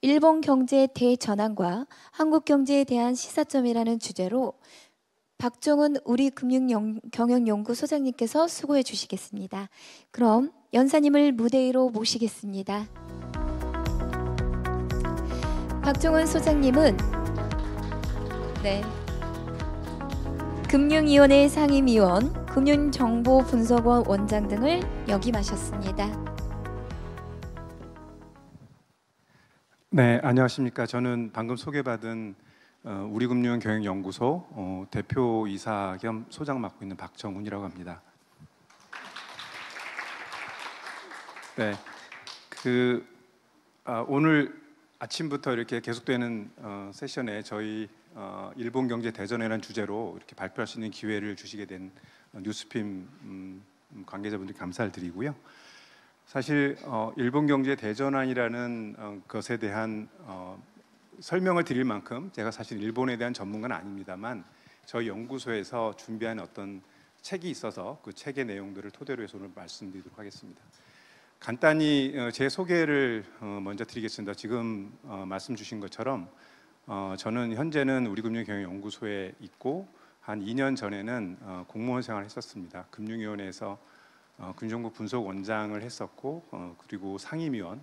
일본 경제의 대전환과 한국 경제에 대한 시사점이라는 주제로 박종훈 우리금융경영연구 소장님께서 수고해 주시겠습니다. 그럼 연사님을 무대 위로 모시겠습니다. 박종훈 소장님은 금융위원회 상임위원, 금융정보분석원 원장 등을 역임하셨습니다. 네, 안녕하십니까. 저는 방금 소개받은 우리금융경영연구소 대표이사 겸 소장 맡고 있는 박정훈이라고 합니다. 네, 오늘 아침부터 이렇게 계속되는 세션에 저희 일본 경제 대전이라는 주제로 이렇게 발표할 수 있는 기회를 주시게 된 뉴스핌 관계자분들 감사를 드리고요. 사실 일본 경제 대전환이라는 것에 대한 설명을 드릴 만큼 제가 사실 일본에 대한 전문가는 아닙니다만 저희 연구소에서 준비한 어떤 책이 있어서 그 책의 내용들을 토대로 해서 오늘 말씀드리도록 하겠습니다. 간단히 제 소개를 먼저 드리겠습니다. 지금 말씀 주신 것처럼 저는 현재는 우리금융경영연구소에 있고 한 2년 전에는 공무원 생활을 했었습니다. 금융위원회에서 금융정보 분석원장을 했었고 그리고 상임위원,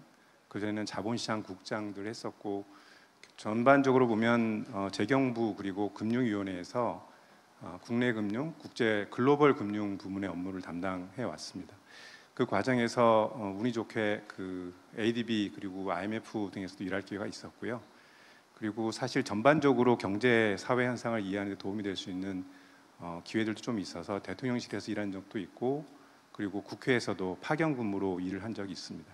그전에는 자본시장국장들 했었고 전반적으로 보면 재경부 그리고 금융위원회에서 국내 금융, 국제 글로벌 금융 부문의 업무를 담당해 왔습니다. 그 과정에서 운이 좋게 그 ADB 그리고 IMF 등에서도 일할 기회가 있었고요. 그리고 사실 전반적으로 경제 사회 현상을 이해하는 데 도움이 될 수 있는 기회들도 좀 있어서 대통령실에서 일한 적도 있고 그리고 국회에서도 파견 근무로 일을 한 적이 있습니다.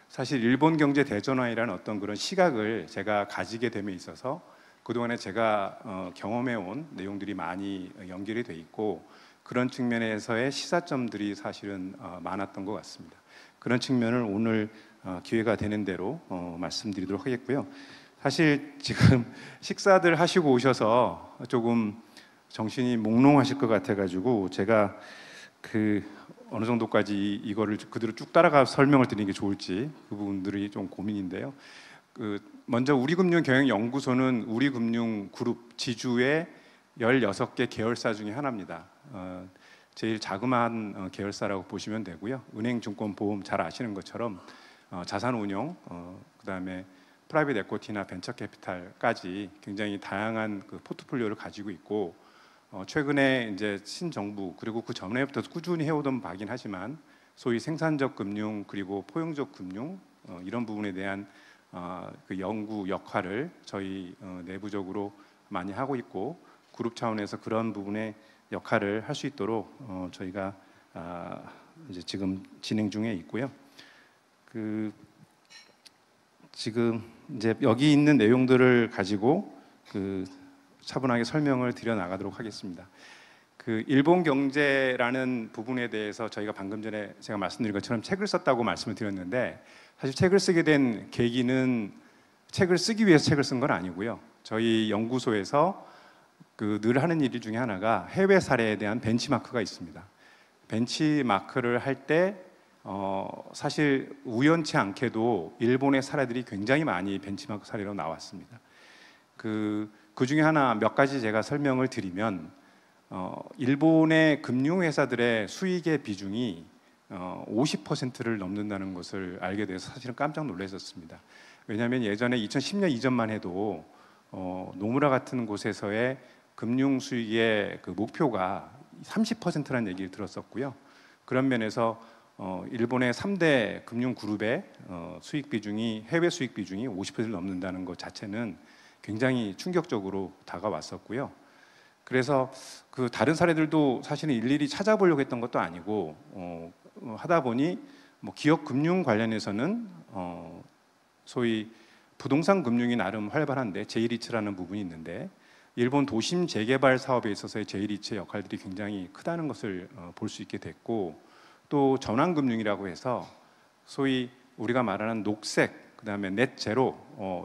사실 일본 경제 대전환이라는 어떤 그런 시각을 제가 가지게 됨에 있어서 그동안에 제가 경험해온 내용들이 많이 연결이 돼 있고 그런 측면에서의 시사점들이 사실은 많았던 것 같습니다. 그런 측면을 오늘 기회가 되는 대로 말씀드리도록 하겠고요. 사실 지금 식사들 하시고 오셔서 조금 정신이 몽롱하실 것 같아가지고 제가 어느 정도까지 이거를 그대로 쭉 따라가 설명을 드리는 게 좋을지 그 부분들이 좀 고민인데요. 먼저 우리금융경영연구소는 우리금융그룹 지주의 16개 계열사 중에 하나입니다. 제일 자그마한 계열사라고 보시면 되고요. 은행, 증권, 보험 잘 아시는 것처럼 자산운용, 그다음에 프라이빗 에코티나 벤처 캐피탈까지 굉장히 다양한 그 포트폴리오를 가지고 있고 최근에 이제 신정부 그리고 그 전에부터 꾸준히 해오던 바긴 하지만 소위 생산적 금융 그리고 포용적 금융 이런 부분에 대한 그 연구 역할을 저희 내부적으로 많이 하고 있고 그룹 차원에서 그런 부분의 역할을 할 수 있도록 저희가 이제 지금 진행 중에 있고요. 지금 이제 여기 있는 내용들을 가지고 차분하게 설명을 드려 나가도록 하겠습니다. 일본 경제라는 부분에 대해서 저희가 방금 전에 제가 말씀드린 것처럼 책을 썼다고 말씀을 드렸는데 사실 책을 쓰게 된 계기는 책을 쓰기 위해서 책을 쓴 건 아니고요. 저희 연구소에서 늘 하는 일 중에 하나가 해외 사례에 대한 벤치마크가 있습니다. 벤치마크를 할 때 사실 우연치 않게도 일본의 사례들이 굉장히 많이 벤치마크 사례로 나왔습니다. 그 중에 하나 몇 가지 제가 설명을 드리면 일본의 금융회사들의 수익의 비중이 50%를 넘는다는 것을 알게 돼서 사실은 깜짝 놀랐었습니다. 왜냐하면 예전에 2010년 이전만 해도 노무라 같은 곳에서의 금융 수익의 그 목표가 30%라는 얘기를 들었었고요. 그런 면에서 일본의 3대 금융 그룹의 수익 비중이 해외 수익 비중이 50%를 넘는다는 것 자체는 굉장히 충격적으로 다가왔었고요. 그래서 다른 사례들도 사실은 일일이 찾아보려고 했던 것도 아니고 하다 보니 기업 금융 관련해서는 소위 부동산 금융이 나름 활발한데 제1이츠라는 부분이 있는데 일본 도심 재개발 사업에 있어서의 제1이츠의 역할들이 굉장히 크다는 것을 볼 수 있게 됐고 또 전환금융이라고 해서 소위 우리가 말하는 녹색, 그다음에 넷 제로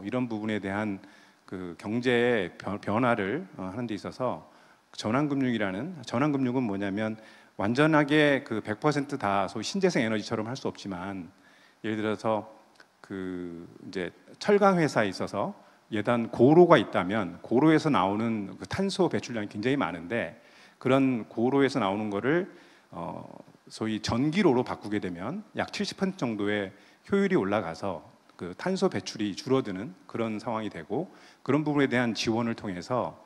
이런 부분에 대한 그 경제의 변화를 하는 데 있어서 전환금융은 뭐냐면 완전하게 100% 다 소위 신재생 에너지처럼 할 수 없지만 예를 들어서 이제 철강 회사에 있어서 예단 고로가 있다면 고로에서 나오는 그 탄소 배출량이 굉장히 많은데 그런 고로에서 나오는 거를 소위 전기로로 바꾸게 되면 약 70% 정도의 효율이 올라가서 그 탄소 배출이 줄어드는 그런 상황이 되고 그런 부분에 대한 지원을 통해서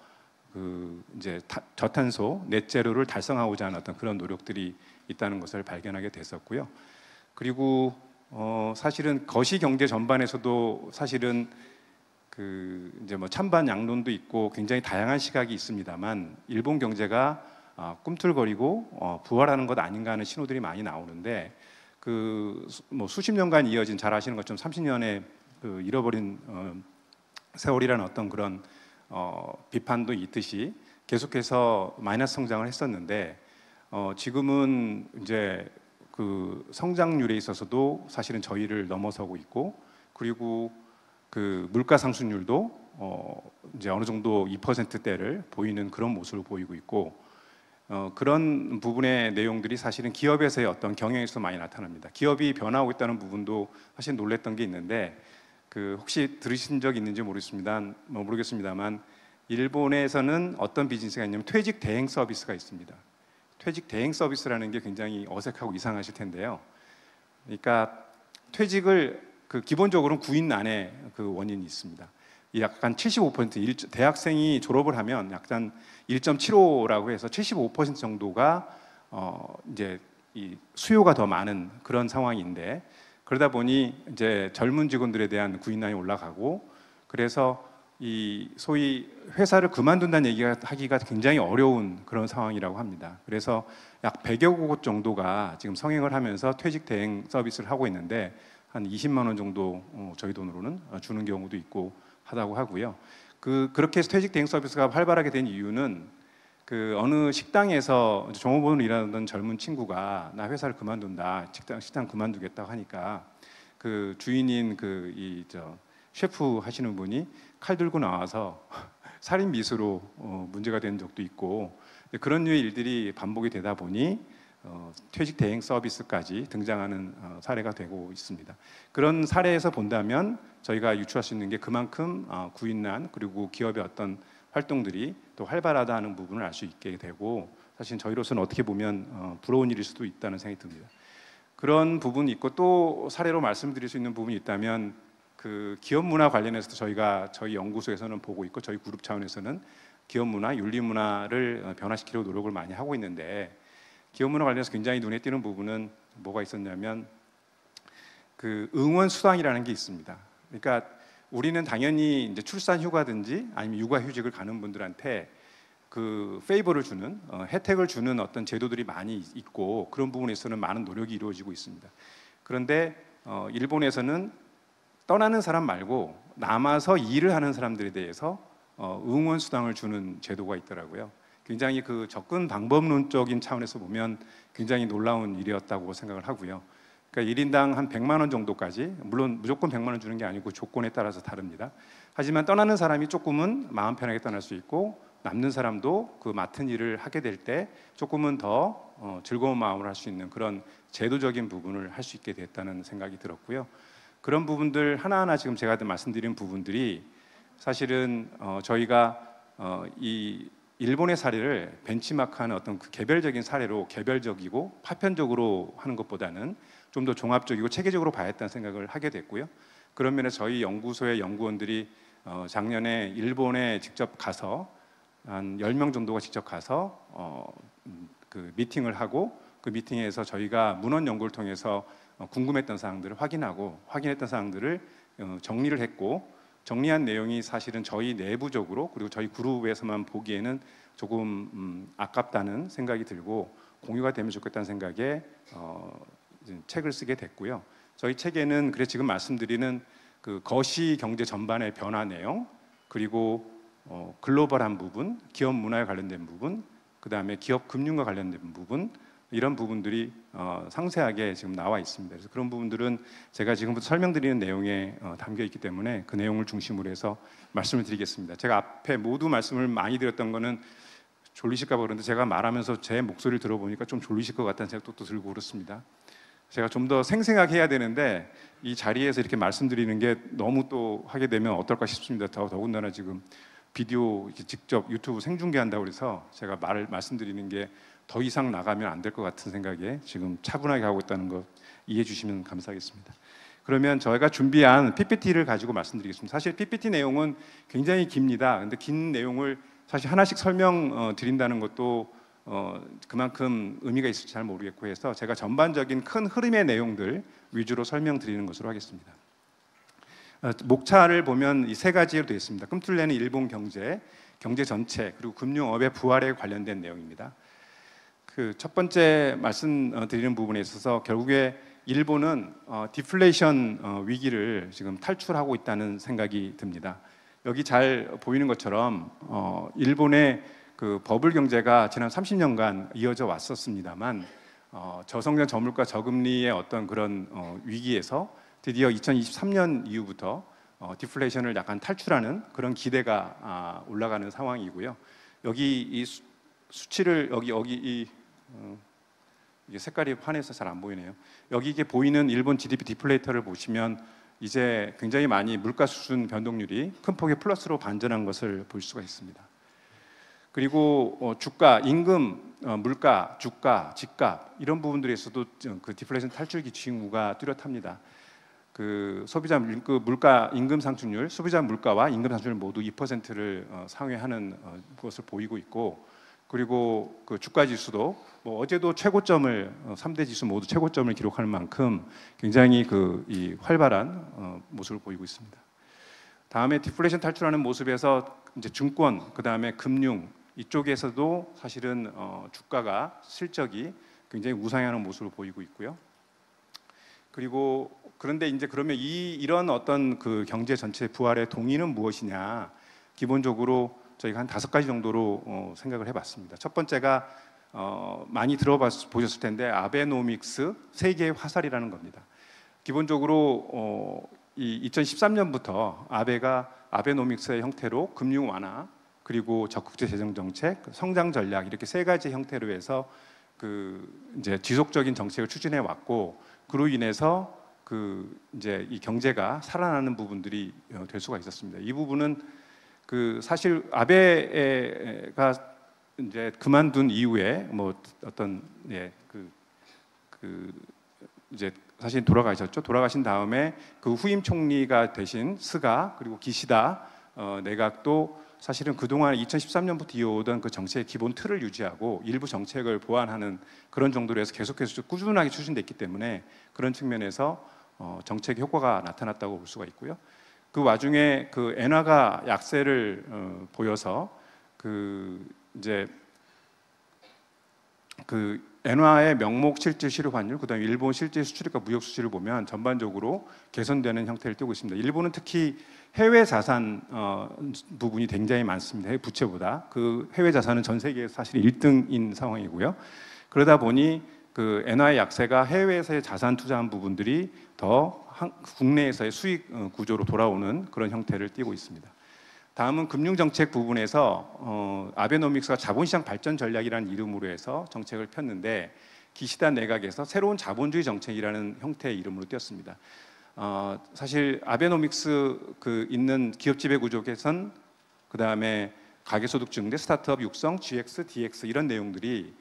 그 이제 저탄소 넷제로를 달성하고자 하는 어떤 그런 노력들이 있다는 것을 발견하게 됐었고요. 그리고 사실은 거시 경제 전반에서도 사실은 그 이제 뭐 찬반 양론도 있고 굉장히 다양한 시각이 있습니다만 일본 경제가 꿈틀거리고 부활하는 것 아닌가 하는 신호들이 많이 나오는데 그 뭐 수십 년간 이어진 잘 아시는 것처럼 30년의 그 잃어버린 세월이라는 어떤 그런 비판도 있듯이 계속해서 마이너스 성장을 했었는데 지금은 이제 그 성장률에 있어서도 사실은 저희를 넘어서고 있고 그리고 그 물가 상승률도 이제 어느 정도 2%대를 보이는 그런 모습을 보이고 있고 그런 부분의 내용들이 사실은 기업에서의 어떤 경영에서 많이 나타납니다. 기업이 변화하고 있다는 부분도 사실 놀랬던 게 있는데 그 혹시 들으신 적 있는지 모르겠습니다만 일본에서는 어떤 비즈니스가 있냐면 퇴직 대행 서비스가 있습니다. 퇴직 대행 서비스라는 게 굉장히 어색하고 이상하실 텐데요. 그러니까 퇴직을 그 기본적으로는 구인난의 그 원인이 있습니다. 약간 75% 대학생이 졸업을 하면 약간 1.75라고 해서 75% 정도가 이제 이 수요가 더 많은 그런 상황인데 그러다 보니 이제 젊은 직원들에 대한 구인난이 올라가고 그래서 이 소위 회사를 그만둔다는 얘기가 하기가 굉장히 어려운 그런 상황이라고 합니다. 그래서 약 100여 곳 정도가 지금 성행을 하면서 퇴직 대행 서비스를 하고 있는데 한 20만 원 정도 저희 돈으로는 주는 경우도 있고 하다고 하고요. 그렇게 해서 퇴직 대행 서비스가 활발하게 된 이유는 그 어느 식당에서 종업원으로 일하던 젊은 친구가 나 회사를 그만둔다, 식당 그만두겠다고 하니까 그 주인인 셰프 하시는 분이 칼 들고 나와서 살인 미수로 문제가 된 적도 있고 그런 류의 일들이 반복이 되다 보니 퇴직 대행 서비스까지 등장하는 사례가 되고 있습니다. 그런 사례에서 본다면 저희가 유추할 수 있는 게 그만큼 구인난 그리고 기업의 어떤 활동들이 또 활발하다는 부분을 알 수 있게 되고 사실 저희로서는 어떻게 보면 부러운 일일 수도 있다는 생각이 듭니다. 그런 부분이 있고 또 사례로 말씀드릴 수 있는 부분이 있다면 그 기업 문화 관련해서도 저희 연구소에서는 보고 있고 저희 그룹 차원에서는 기업 문화, 윤리 문화를 변화시키려고 노력을 많이 하고 있는데 기업 문화 관련해서 굉장히 눈에 띄는 부분은 뭐가 있었냐면 그 응원 수당이라는 게 있습니다. 그러니까 우리는 당연히 이제 출산 휴가든지 아니면 육아 휴직을 가는 분들한테 그 페이버를 주는 혜택을 주는 어떤 제도들이 많이 있고 그런 부분에서는 많은 노력이 이루어지고 있습니다. 그런데 일본에서는 떠나는 사람 말고 남아서 일을 하는 사람들에 대해서 응원 수당을 주는 제도가 있더라고요. 굉장히 그 접근 방법론적인 차원에서 보면 굉장히 놀라운 일이었다고 생각을 하고요. 그러니까 1인당 한 100만 원 정도까지, 물론 무조건 100만 원 주는 게 아니고 조건에 따라서 다릅니다. 하지만 떠나는 사람이 조금은 마음 편하게 떠날 수 있고 남는 사람도 그 맡은 일을 하게 될 때 조금은 더 즐거운 마음으로 할 수 있는 그런 제도적인 부분을 할 수 있게 됐다는 생각이 들었고요. 그런 부분들 하나하나 지금 제가 말씀드린 부분들이 사실은 저희가 이 일본의 사례를 벤치마크하는 어떤 그 개별적인 사례로 개별적이고 파편적으로 하는 것보다는 좀 더 종합적이고 체계적으로 봐야 했다는 생각을 하게 됐고요. 그런 면에서 저희 연구소의 연구원들이 작년에 일본에 직접 가서 한 10명 정도가 직접 가서 그 미팅을 하고 그 미팅에서 저희가 문헌 연구를 통해서 궁금했던 사항들을 확인했던 사항들을 정리를 했고 정리한 내용이 사실은 저희 내부적으로 그리고 저희 그룹에서만 보기에는 조금 아깝다는 생각이 들고 공유가 되면 좋겠다는 생각에 책을 쓰게 됐고요. 저희 책에는 그래서 지금 말씀드리는 그 거시 경제 전반의 변화 내용 그리고 글로벌한 부분, 기업 문화에 관련된 부분, 그 다음에 기업 금융과 관련된 부분 이런 부분들이 상세하게 지금 나와 있습니다. 그래서 그런 부분들은 제가 지금부터 설명드리는 내용에 담겨 있기 때문에 그 내용을 중심으로 해서 말씀을 드리겠습니다. 제가 앞에 모두 말씀을 많이 드렸던 거는 졸리실까 봐 그런데 제가 말하면서 제 목소리를 들어보니까 좀 졸리실 것 같다는 생각도 또 들고 그렇습니다. 제가 좀 더 생생하게 해야 되는데 이 자리에서 이렇게 말씀드리는 게 너무 또 하게 되면 어떨까 싶습니다. 더군다나 지금 비디오 이렇게 직접 유튜브 생중계한다고 해서 제가 말씀드리는 게 더 이상 나가면 안 될 것 같은 생각에 지금 차분하게 하고 있다는 거 이해해 주시면 감사하겠습니다. 그러면 저희가 준비한 PPT를 가지고 말씀드리겠습니다. 사실 PPT 내용은 굉장히 깁니다. 근데 긴 내용을 사실 하나씩 설명 드린다는 것도 그만큼 의미가 있을지 잘 모르겠고 해서 제가 전반적인 큰 흐름의 내용들 위주로 설명드리는 것으로 하겠습니다. 목차를 보면 이 세 가지로 되어 있습니다. 꿈틀레는 일본 경제 전체 그리고 금융업의 부활에 관련된 내용입니다. 그 첫 번째 말씀드리는 부분에 있어서 결국에 일본은 디플레이션 위기를 지금 탈출하고 있다는 생각이 듭니다. 여기 잘 보이는 것처럼 일본의 그 버블 경제가 지난 30년간 이어져 왔었습니다만 저성장 저물가 저금리의 어떤 그런 위기에서 드디어 2023년 이후부터 디플레이션을 약간 탈출하는 그런 기대가 올라가는 상황이고요. 여기 이 수치를 이게 색깔이 환해서 잘 안 보이네요. 여기 이게 보이는 일본 GDP 디플레이터를 보시면 이제 굉장히 많이 물가 수준 변동률이 큰 폭의 플러스로 반전한 것을 볼 수가 있습니다. 그리고 주가, 임금, 물가, 주가, 집값 이런 부분들에서도 그 디플레이션 탈출기 징후가 뚜렷합니다. 그 소비자 물가 임금 상승률, 소비자 물가와 임금 상승률 모두 2%를 상회하는 것을 보이고 있고, 그리고 그 주가 지수도 뭐 어제도 최고점을 3대 지수 모두 최고점을 기록하는 만큼 굉장히 이 활발한 모습을 보이고 있습니다. 다음에 디플레이션 탈출하는 모습에서 이제 증권, 그 다음에 금융 이쪽에서도 사실은 주가가 실적이 굉장히 우상향하는 모습을 보이고 있고요. 그리고 그런데 이제 그러면 이런 어떤 그 경제 전체 부활의 동의는 무엇이냐? 기본적으로 저희가 한 5가지 정도로 생각을 해봤습니다. 첫 번째가 많이 보셨을 텐데 아베노믹스 세계의 화살이라는 겁니다. 기본적으로 이 2013년부터 아베가 아베노믹스의 형태로 금융 완화 그리고 적극적 재정 정책, 성장 전략 이렇게 3가지 형태로 해서 그 이제 지속적인 정책을 추진해 왔고, 그로 인해서 그 이제 이 경제가 살아나는 부분들이 될 수가 있었습니다. 이 부분은 그 사실 아베가 이제 그만둔 이후에 뭐 어떤 이제 사실 돌아가셨죠. 돌아가신 다음에 그 후임 총리가 되신 스가 그리고 기시다 내각도 사실은 그동안 2013년부터 이어오던 그 정책의 기본 틀을 유지하고 일부 정책을 보완하는 그런 정도로 해서 계속해서 꾸준하게 추진됐기 때문에 그런 측면에서 정책 효과가 나타났다고 볼 수가 있고요. 그 와중에 그 엔화가 약세를 보여서 그 이제 그 엔화의 명목 실질 실효 환율, 그다음에 일본 실질 수출입과 무역 수지를 보면 전반적으로 개선되는 형태를 띠고 있습니다. 일본은 특히 해외 자산 부분이 굉장히 많습니다. 해외 부채보다. 그 해외 자산은 전 세계에서 사실 1등인 상황이고요. 그러다 보니 그 엔화의 약세가 해외에서의 자산 투자한 부분들이 더 국내에서의 수익 구조로 돌아오는 그런 형태를 띠고 있습니다. 다음은 금융정책 부분에서 아베노믹스가 자본시장 발전 전략이라는 이름으로 해서 정책을 폈는데 기시다 내각에서 새로운 자본주의 정책이라는 형태의 이름으로 띄었습니다. 사실 아베노믹스 그 있는 기업 지배 구조 개선, 그 다음에 가계소득 증대, 스타트업 육성, GX, DX 이런 내용들이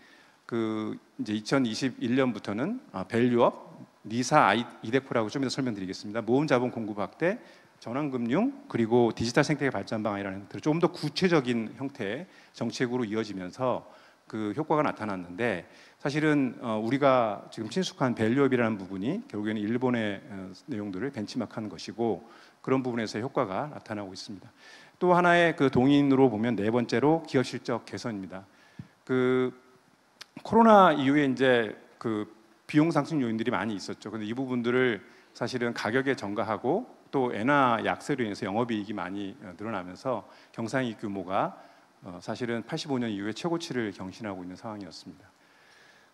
그 이제 2021년부터는 밸류업, 니사 이데코라고 좀 이따 설명드리겠습니다. 모험 자본 공급 확대, 전환금융 그리고 디지털 생태계 발전 방안이라는 형태로 조금 더 구체적인 형태의 정책으로 이어지면서 그 효과가 나타났는데, 사실은 우리가 지금 친숙한 밸류업이라는 부분이 결국에는 일본의 내용들을 벤치마크한 것이고 그런 부분에서 효과가 나타나고 있습니다. 또 하나의 그 동인으로 보면 네 번째로 기업 실적 개선입니다. 그 코로나 이후에 이제 그 비용 상승 요인들이 많이 있었죠. 근데 이 부분들을 사실은 가격에 전가하고 또 엔화 약세로 인해서 영업이익이 많이 늘어나면서 경상이익 규모가 사실은 85년 이후에 최고치를 경신하고 있는 상황이었습니다.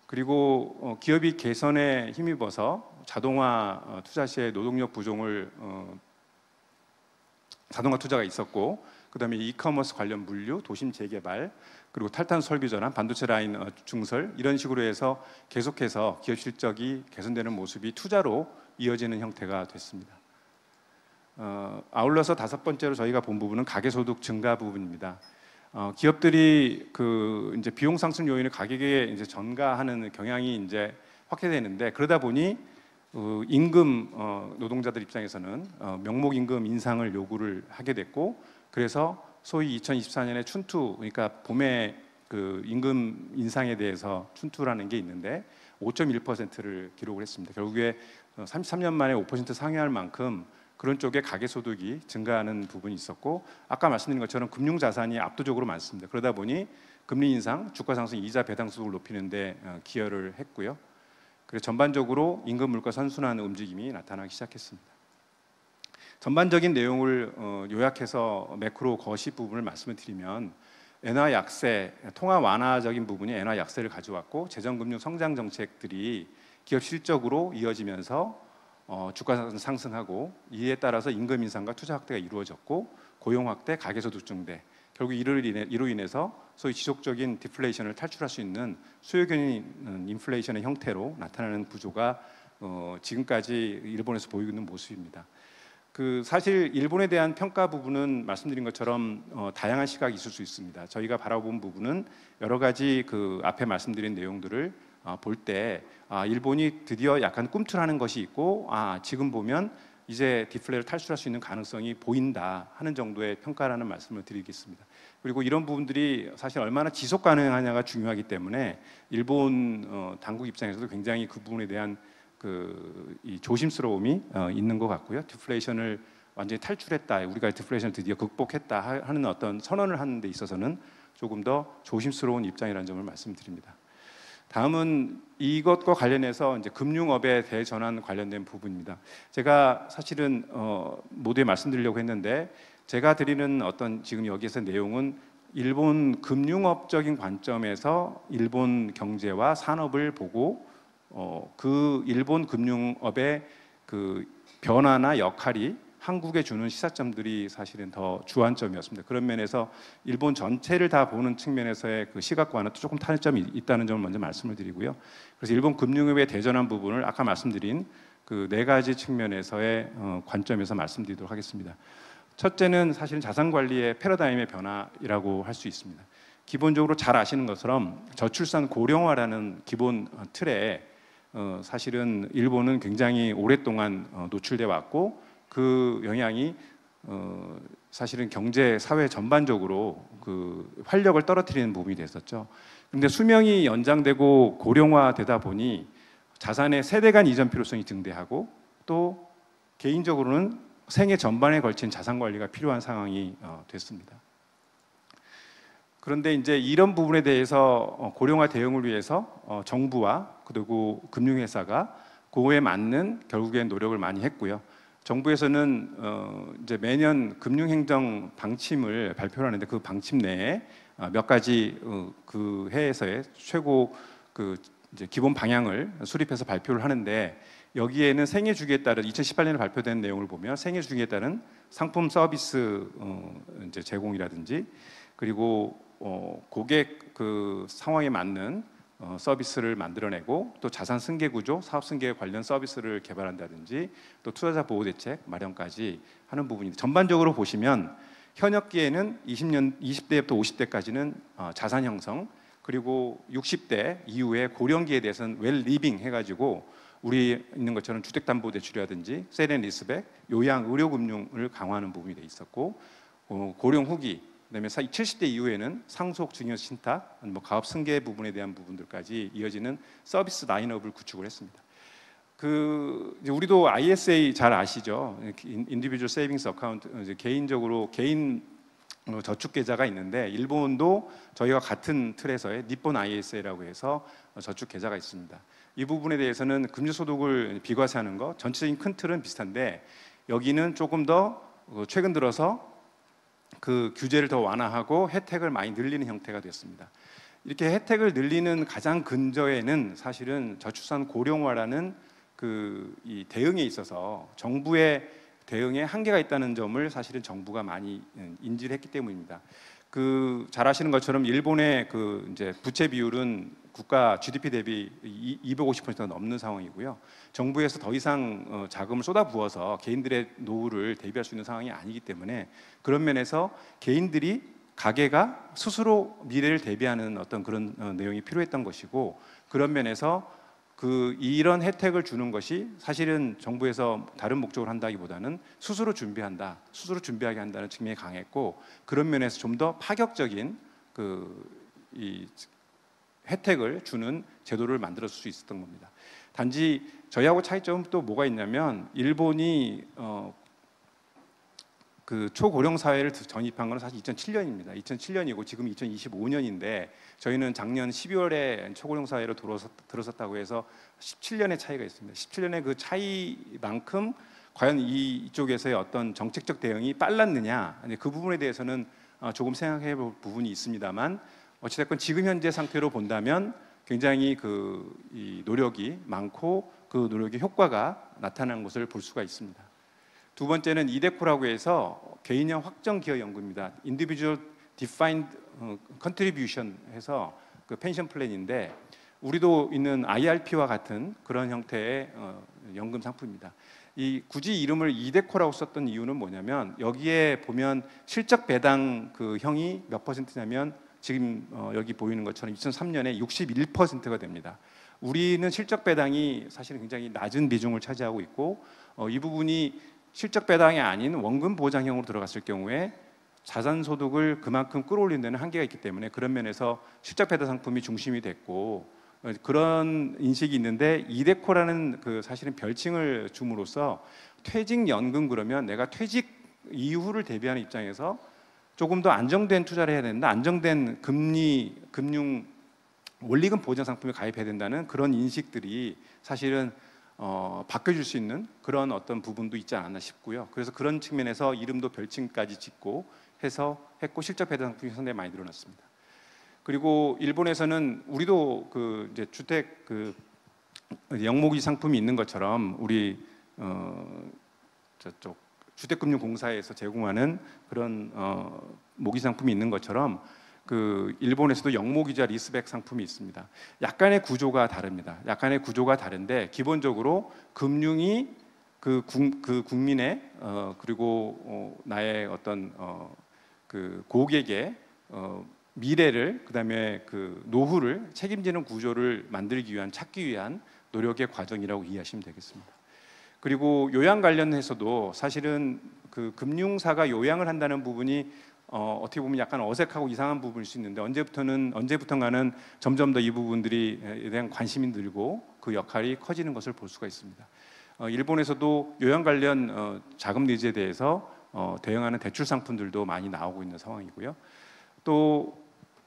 그리고 기업이익 개선에 힘입어서 자동화 투자 시에 노동력 부족을 자동화 투자가 있었고, 그다음에 이커머스 관련 물류, 도심 재개발, 그리고 탈탄 설비 전환, 반도체 라인 증설 이런 식으로 해서 계속해서 기업 실적이 개선되는 모습이 투자로 이어지는 형태가 됐습니다. 아울러서 다섯 번째로 저희가 본 부분은 가계소득 증가 부분입니다. 기업들이 그 이제 비용 상승 요인을 가격에 이제 전가하는 경향이 이제 확대되는데, 그러다 보니 임금 노동자들 입장에서는 명목 임금 인상을 요구를 하게 됐고, 그래서 소위 2024년에 춘투, 그러니까 봄에 그 임금 인상에 대해서 춘투라는 게 있는데 5.1%를 기록을 했습니다. 결국에 33년 만에 5% 상회할 만큼 그런 쪽에 가계소득이 증가하는 부분이 있었고, 아까 말씀드린 것처럼 금융자산이 압도적으로 많습니다. 그러다 보니 금리 인상, 주가 상승, 이자 배당 수익을 높이는 데 기여를 했고요. 그래서 전반적으로 임금 물가 선순환 움직임이 나타나기 시작했습니다. 전반적인 내용을 요약해서 매크로 거시 부분을 말씀을 드리면, 엔화 약세, 통화 완화적인 부분이 엔화 약세를 가져왔고, 재정금융 성장 정책들이 기업 실적으로 이어지면서 주가 상승하고, 이에 따라서 임금 인상과 투자 확대가 이루어졌고, 고용 확대, 가계소득 증대, 결국 이로 인해서 소위 지속적인 디플레이션을 탈출할 수 있는 수요견인 인플레이션의 형태로 나타나는 구조가 지금까지 일본에서 보이고 있는 모습입니다. 그 사실 일본에 대한 평가 부분은 말씀드린 것처럼 다양한 시각이 있을 수 있습니다. 저희가 바라본 부분은 여러 가지 그 앞에 말씀드린 내용들을 볼 때 일본이 드디어 약간 꿈틀하는 것이 있고, 지금 보면 이제 디플레를 탈출할 수 있는 가능성이 보인다 하는 정도의 평가라는 말씀을 드리겠습니다. 그리고 이런 부분들이 사실 얼마나 지속 가능하냐가 중요하기 때문에 일본 당국 입장에서도 굉장히 그 부분에 대한 이 조심스러움이 있는 것 같고요. 디플레이션을 완전히 탈출했다, 우리가 디플레이션을 드디어 극복했다 하는 어떤 선언을 하는 데 있어서는 조금 더 조심스러운 입장이라는 점을 말씀드립니다. 다음은 이것과 관련해서 이제 금융업의 대전환 관련된 부분입니다. 제가 사실은 모두에 말씀드리려고 했는데, 제가 드리는 어떤 지금 여기에서 내용은 일본 금융업적인 관점에서 일본 경제와 산업을 보고 그 일본 금융업의 그 변화나 역할이 한국에 주는 시사점들이 사실은 더 주안점이었습니다. 그런 면에서 일본 전체를 다 보는 측면에서의 그 시각과는 또 조금 타점이 있다는 점을 먼저 말씀을 드리고요. 그래서 일본 금융업의 대전환 부분을 아까 말씀드린 그 네 가지 측면에서의 관점에서 말씀드리도록 하겠습니다. 첫째는 사실은 자산관리의 패러다임의 변화라고 할 수 있습니다. 기본적으로 잘 아시는 것처럼 저출산 고령화라는 기본 틀에 사실은 일본은 굉장히 오랫동안 노출돼 왔고, 그 영향이 사실은 경제 사회 전반적으로 그 활력을 떨어뜨리는 부분이 됐었죠. 그런데 수명이 연장되고 고령화되다 보니 자산의 세대 간 이전 필요성이 증대하고, 또 개인적으로는 생애 전반에 걸친 자산 관리가 필요한 상황이 됐습니다. 그런데 이제 이런 부분에 대해서 고령화 대응을 위해서 정부와 그리고 금융회사가 그거에 맞는 결국엔 노력을 많이 했고요. 정부에서는 이제 매년 금융행정 방침을 발표하는데, 그 방침 내에 몇 가지 그 해에서의 최고 그 이제 기본 방향을 수립해서 발표를 하는데, 여기에는 생애 주기에 따른 2018년에 발표된 내용을 보면 생애 주기에 따른 상품 서비스 이제 제공이라든지, 그리고 고객 그 상황에 맞는 서비스를 만들어내고, 또 자산 승계 구조, 사업 승계 관련 서비스를 개발한다든지, 또 투자자 보호 대책 마련까지 하는 부분인데, 전반적으로 보시면 현역기에는 20대부터 50대까지는 자산 형성, 그리고 60대 이후에 고령기에 대해서는 웰 리빙 해가지고 우리 있는 것처럼 주택담보대출이라든지 세렌리스백, 요양, 의료금융을 강화하는 부분이 돼 있었고, 고령 후기, 그다음에 70대 이후에는 상속 증여 신탁, 가업 승계 부분에 대한 부분들까지 이어지는 서비스 라인업을 구축을 했습니다. 이제 우리도 ISA 잘 아시죠? 인디비주얼 세이빙스 어카운트, 개인적으로 개인 저축 계좌가 있는데, 일본도 저희와 같은 틀에서의 니폰 ISA라고 해서 저축 계좌가 있습니다. 이 부분에 대해서는 금융소득을 비과세하는 거, 전체적인 큰 틀은 비슷한데, 여기는 조금 더 최근 들어서 그 규제를 더 완화하고 혜택을 많이 늘리는 형태가 됐습니다. 이렇게 혜택을 늘리는 가장 근저에는 사실은 저출산 고령화라는 이 대응에 있어서 정부의 대응에 한계가 있다는 점을 사실은 정부가 많이 인지를 했기 때문입니다. 잘 아시는 것처럼 일본의 이제 부채 비율은 국가 GDP 대비 250%가 넘는 상황이고요. 정부에서 더 이상 자금을 쏟아부어서 개인들의 노후를 대비할 수 있는 상황이 아니기 때문에 그런 면에서 개인들이 가게가 스스로 미래를 대비하는 어떤 그런 내용이 필요했던 것이고, 그런 면에서 이런 혜택을 주는 것이 사실은 정부에서 다른 목적을 한다기보다는 스스로 준비하게 한다는 측면이 강했고, 그런 면에서 좀 더 파격적인 이 혜택을 주는 제도를 만들었을 수 있었던 겁니다. 단지 저희하고 차이점은 또 뭐가 있냐면, 일본이 초고령 사회를 전입한 건 사실 2007년입니다. 2007년이고 지금 2025년인데 저희는 작년 12월에 초고령 사회로 들어섰다고 해서 17년의 차이가 있습니다. 17년의 그 차이만큼 과연 이쪽에서의 어떤 정책적 대응이 빨랐느냐, 그 부분에 대해서는 조금 생각해 볼 부분이 있습니다만, 어찌됐건 지금 현재 상태로 본다면 굉장히 이 노력이 많고 그 노력의 효과가 나타나는 것을 볼 수가 있습니다. 두 번째는 이데코라고 해서 개인형 확정 기여 연금입니다. Individual Defined Contribution 해서 펜션 플랜인데, 우리도 있는 IRP와 같은 그런 형태의 연금 상품입니다. 굳이 이름을 이데코라고 썼던 이유는 뭐냐면, 여기에 보면 실적 배당 형이 몇 퍼센트냐면 지금 여기 보이는 것처럼 2003년에 61%가 됩니다. 우리는 실적 배당이 사실은 굉장히 낮은 비중을 차지하고 있고, 이 부분이 실적 배당이 아닌 원금 보장형으로 들어갔을 경우에 자산 소득을 그만큼 끌어올리는 데는 한계가 있기 때문에 그런 면에서 실적 배당 상품이 중심이 됐고, 그런 인식이 있는데, 이데코라는 사실은 별칭을 줌으로써 퇴직연금, 그러면 내가 퇴직 이후를 대비하는 입장에서 조금 더 안정된 투자를 해야 된다, 안정된 금융 원리금 보장 상품에 가입해야 된다는 그런 인식들이 사실은 바뀌어줄 수 있는 그런 어떤 부분도 있지 않았나 싶고요. 그래서 그런 측면에서 이름도 별칭까지 짓고 해서 했고, 실적 배당 상품이 상당히 많이 늘어났습니다. 그리고 일본에서는 우리도 이제 주택 영모기 상품이 있는 것처럼 우리 저쪽 주택금융공사에서 제공하는 그런 모기 상품이 있는 것처럼 일본에서도 영모기자 리스백 상품이 있습니다. 약간의 구조가 다릅니다. 약간의 구조가 다른데 기본적으로 금융이 국민의 그리고 나의 어떤 고객의 미래를, 그다음에 노후를 책임지는 구조를 찾기 위한 노력의 과정이라고 이해하시면 되겠습니다. 그리고 요양 관련해서도 사실은 금융사가 요양을 한다는 부분이 어떻게 보면 약간 어색하고 이상한 부분일 수 있는데, 언제부턴가는 점점 더 이 부분들에 대한 관심이 늘고 그 역할이 커지는 것을 볼 수가 있습니다. 일본에서도 요양 관련 자금 니즈에 대해서 대응하는 대출 상품들도 많이 나오고 있는 상황이고요. 또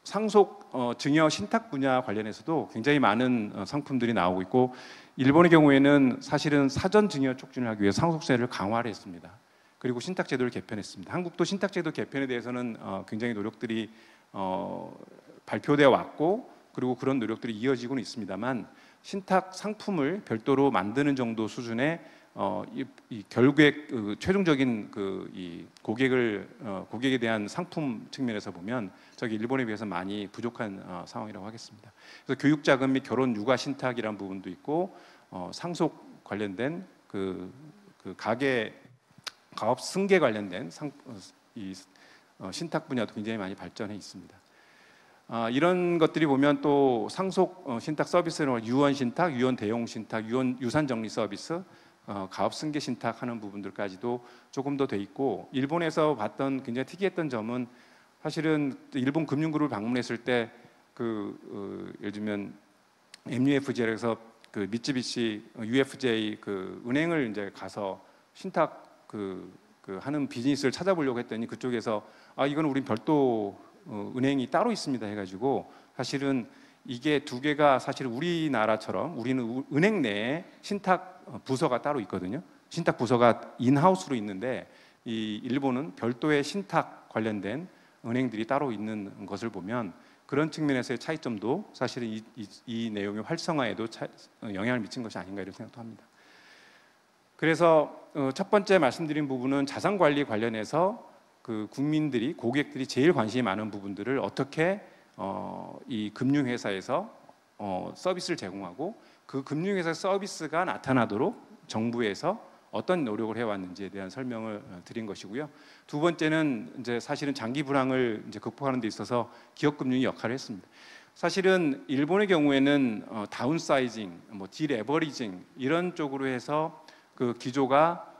상속 증여 신탁 분야 관련해서도 굉장히 많은 상품들이 나오고 있고, 일본의 경우에는 사실은 사전 증여 촉진을 하기 위해 상속세를 강화를 했습니다. 그리고 신탁제도를 개편했습니다. 한국도 신탁제도 개편에 대해서는 굉장히 노력들이 발표되어 왔고, 그리고 그런 노력들이 이어지고는 있습니다만, 신탁 상품을 별도로 만드는 정도 수준의 결국에 최종적인 이 고객에 대한 상품 측면에서 보면 저기 일본에 비해서 많이 부족한 상황이라고 하겠습니다. 그래서 교육 자금 및 결혼 육아 신탁이라는 부분도 있고, 상속 관련된 가업 승계 관련된 신탁 분야도 굉장히 많이 발전해 있습니다. 이런 것들이 보면 또 상속 신탁 서비스는 유언 신탁, 유언 대용 신탁, 유산 정리 서비스, 가업 승계 신탁하는 부분들까지도 조금 더 돼 있고, 일본에서 봤던 굉장히 특이했던 점은 사실은 일본 금융그룹을 방문했을 때 예를 들면 MUFG에서 미쯔비시 UFJ 은행을 이제 가서 신탁 하는 비즈니스를 찾아보려고 했더니 그쪽에서 이건 우린 별도 은행이 따로 있습니다 해가지고, 사실은 이게 두 개가 사실 우리나라처럼 우리는 은행 내에 신탁 부서가 따로 있거든요. 신탁 부서가 인하우스로 있는데, 이 일본은 별도의 신탁 관련된 은행들이 따로 있는 것을 보면 그런 측면에서의 차이점도 사실은 이 내용의 활성화에도 영향을 미친 것이 아닌가 이런 생각도 합니다. 그래서 첫 번째 말씀드린 부분은 자산 관리 관련해서 그 국민들이 고객들이 제일 관심이 많은 부분들을 어떻게 이 금융회사에서 서비스를 제공하고 그 금융회사 서비스가 나타나도록 정부에서 어떤 노력을 해왔는지에 대한 설명을 드린 것이고요. 두 번째는 이제 사실은 장기 불황을 이제 극복하는 데 있어서 기업금융이 역할을 했습니다. 사실은 일본의 경우에는 다운사이징, 뭐 디레버리징 이런 쪽으로 해서 그 기조가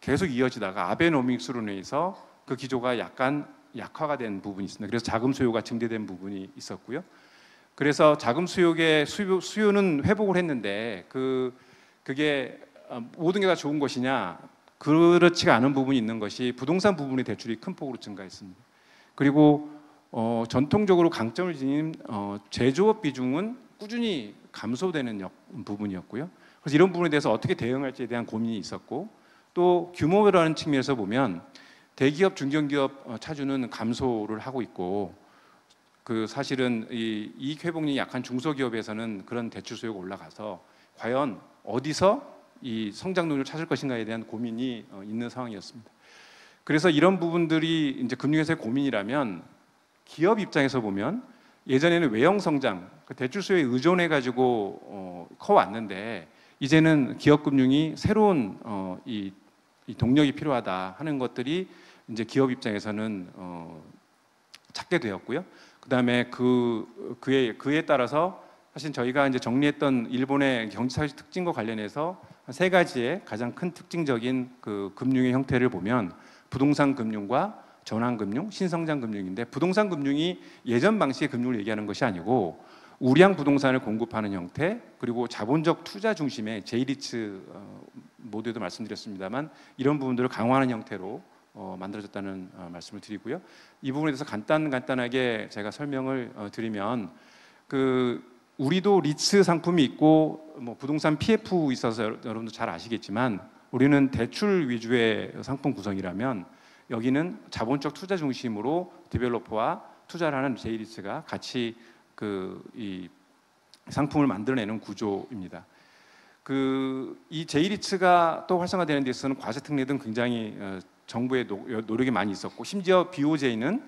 계속 이어지다가 아베노믹스로 인해서 그 기조가 약간 약화가 된 부분이 있습니다. 그래서 자금 수요가 증대된 부분이 있었고요. 그래서 자금 수요의 수요는 회복을 했는데 그게 모든 게 다 좋은 것이냐? 그렇지가 않은 부분이 있는 것이 부동산 부분의 대출이 큰 폭으로 증가했습니다. 그리고 전통적으로 강점을 지닌 제조업 비중은 꾸준히 감소되는 부분이었고요. 그래서 이런 부분에 대해서 어떻게 대응할지에 대한 고민이 있었고, 또 규모라는 측면에서 보면 대기업, 중견기업 차주는 감소를 하고 있고, 그 사실은 이 이익 회복력이 약한 중소기업에서는 그런 대출 수요가 올라가서 과연 어디서 이 성장 동력을 찾을 것인가에 대한 고민이 있는 상황이었습니다. 그래서 이런 부분들이 이제 금융회사의 고민이라면, 기업 입장에서 보면 예전에는 외형 성장, 그 대출 수요에 의존해 가지고 커왔는데, 이제는 기업 금융이 새로운 이 동력이 필요하다 하는 것들이 이제 기업 입장에서는 찾게 되었고요. 그다음에 그에 따라서 사실 저희가 이제 정리했던 일본의 경제사회 특징과 관련해서 세 가지의 가장 큰 특징적인 그 금융의 형태를 보면, 부동산 금융과 전환금융, 신성장 금융인데, 부동산 금융이 예전 방식의 금융을 얘기하는 것이 아니고 우량 부동산을 공급하는 형태, 그리고 자본적 투자 중심의 J리츠 모두에도 말씀드렸습니다만 이런 부분들을 강화하는 형태로 만들어졌다는 말씀을 드리고요. 이 부분에 대해서 간단하게 제가 설명을 드리면, 우리도 리츠 상품이 있고 뭐 부동산 PF 있어서 여러분도 잘 아시겠지만, 우리는 대출 위주의 상품 구성이라면 여기는 자본적 투자 중심으로 디벨로퍼와 투자를 하는 J리츠가 같이 이 상품을 만들어내는 구조입니다. 이 J리츠가 또 활성화되는 데 있어서는 과세특례 등 굉장히 정부의 노력이 많이 있었고, 심지어 BOJ는